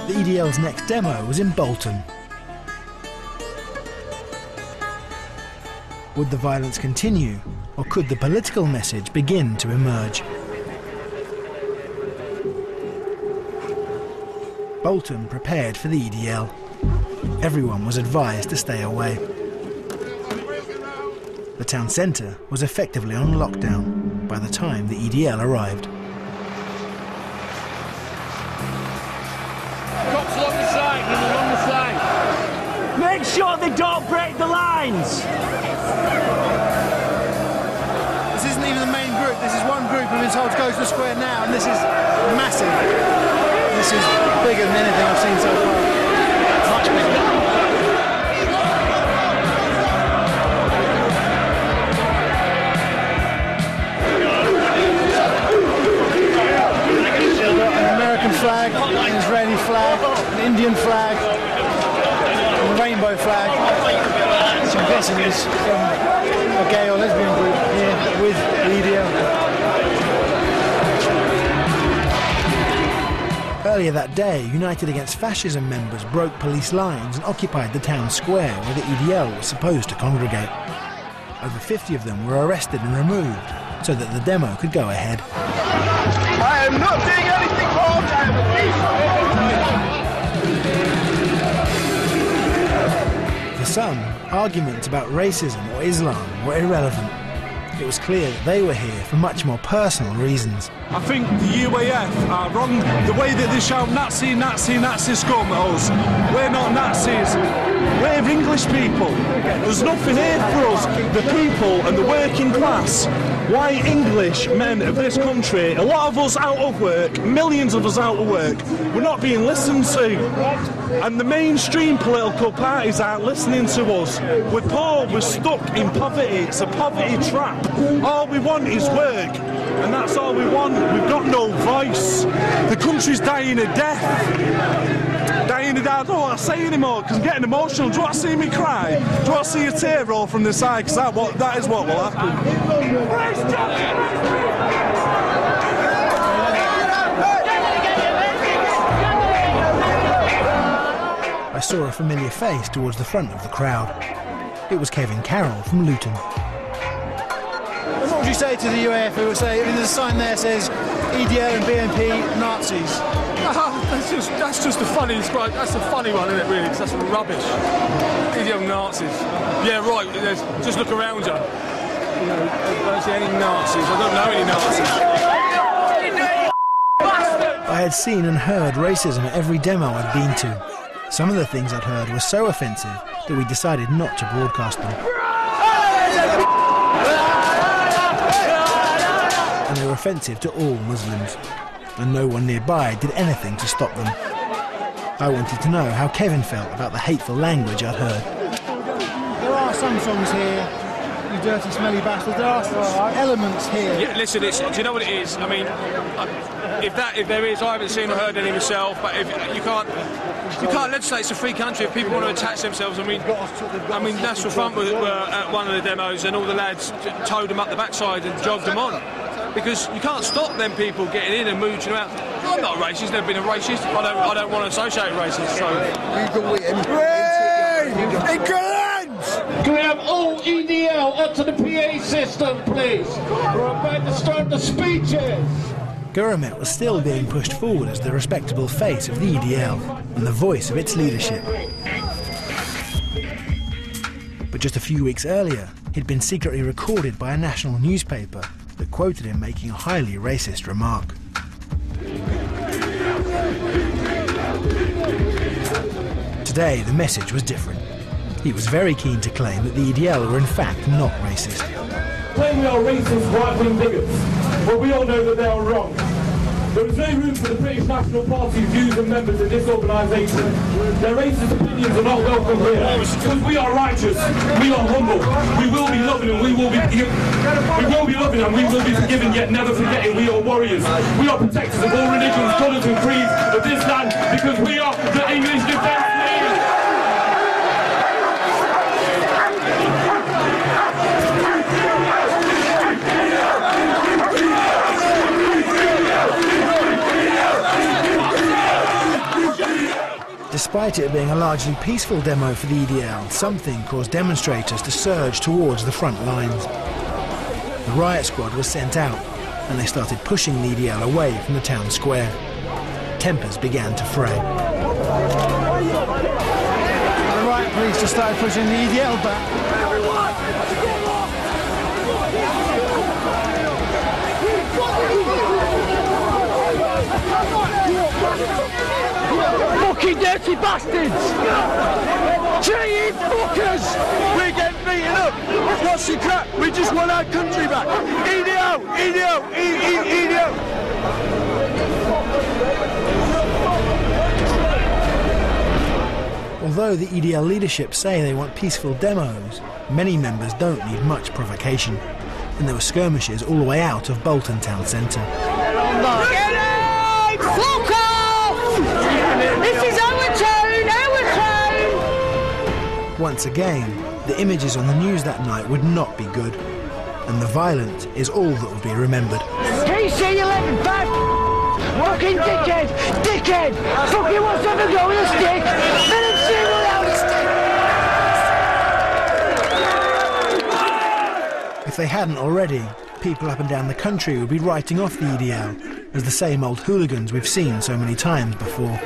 The EDL's next demo was in Bolton. Would the violence continue, or could the political message begin to emerge? Bolton prepared for the EDL. Everyone was advised to stay away. The town centre was effectively on lockdown by the time the EDL arrived. Cops along the side, along the side. Make sure they don't break the lines. This isn't even the main group. This is one group we've been told to go to the square now, and this is massive. This is bigger than anything I've seen so far. Much bigger. An American flag, an Israeli flag, an Indian flag, and a rainbow flag. Which I'm guessing is from a gay or lesbian group here with the EDL. Earlier that day, United Against Fascism members broke police lines and occupied the town square where the EDL was supposed to congregate. Over 50 of them were arrested and removed so that the demo could go ahead. I am not doing anything wrong, I am a peaceful. For some, arguments about racism or Islam were irrelevant. It was clear that they were here for much more personal reasons. I think the UAF are wrong. The way that they shout Nazi, Nazi, Nazi scum at us. We're not Nazis. We're English people. There's nothing here for us, the people and the working class. White English men of this country, a lot of us out of work, millions of us out of work, we're not being listened to. And the mainstream political parties aren't listening to us. We're poor, we're stuck in poverty, it's a poverty trap. All we want is work, and that's all we want. We've got no voice. The country's dying of death. Dying of death. I don't want to say anymore because I'm getting emotional. Do you want to see me cry? Do you want to see a tear roll from this eye? Because that is what will happen. I saw a familiar face towards the front of the crowd. It was Kevin Carroll from Luton. What would you say to the UAF who would say, I mean, there's a sign there that says EDL and BNP Nazis? That's just a funny, that's a funny one, isn't it, really? Because that's rubbish. EDL Nazis. Yeah, right, just look around you. I don't see any Nazis. I don't know any Nazis. I had seen and heard racism at every demo I'd been to. Some of the things I'd heard were so offensive that we decided not to broadcast them. And they were offensive to all Muslims, and no one nearby did anything to stop them. I wanted to know how Kevin felt about the hateful language I'd heard. There are some songs here, you dirty smelly bastard, there are elements here. Yeah, listen, do you know what it is? I mean, if there is, I haven't seen or heard any myself, but if you can't legislate. It's a free country. If people want to attach themselves, I mean, National Front were at one of the demos, and all the lads towed them up the backside and jogged them on, because you can't stop them people getting in and mooching around. I'm not a racist. Never been a racist. I don't want to associate racists. So. Can we have all EDL onto the PA system, please? We're about to start the speeches. Guramet was still being pushed forward as the respectable face of the EDL and the voice of its leadership. But just a few weeks earlier, he'd been secretly recorded by a national newspaper that quoted him making a highly racist remark. Today, the message was different. He was very keen to claim that the EDL were in fact not racist. Claim we are racist right-wing bigots, but we all know that they are wrong. There is no room for the British National Party's views and members in this organisation. Their racist opinions are not welcome here. Because we are righteous, we are humble, we will be loving and we will be forgiven, yet never forgetting we are warriors. We are protectors of all religions, colours and creeds of this land, because we are the English Defence League. Despite it being a largely peaceful demo for the EDL, something caused demonstrators to surge towards the front lines. The riot squad was sent out, and they started pushing the EDL away from the town square. Tempers began to fray. The riot police just started pushing the EDL back. Fucking dirty bastards! Cheating fuckers! We're getting beaten up. What's the crap? We just want our country back. EDL, EDL, EDL. Although the EDL leadership say they want peaceful demos, many members don't need much provocation, and there were skirmishes all the way out of Bolton town centre. Get out! Fuck off! This is our town, our town! Once again, the images on the news that night would not be good, and the violent is all that will be remembered. TC11, bad fucking dickhead! Dickhead! Fucking wants to have a go with a stick! Let him see without a stick! If they hadn't already, people up and down the country would be writing off the EDL as the same old hooligans we've seen so many times before.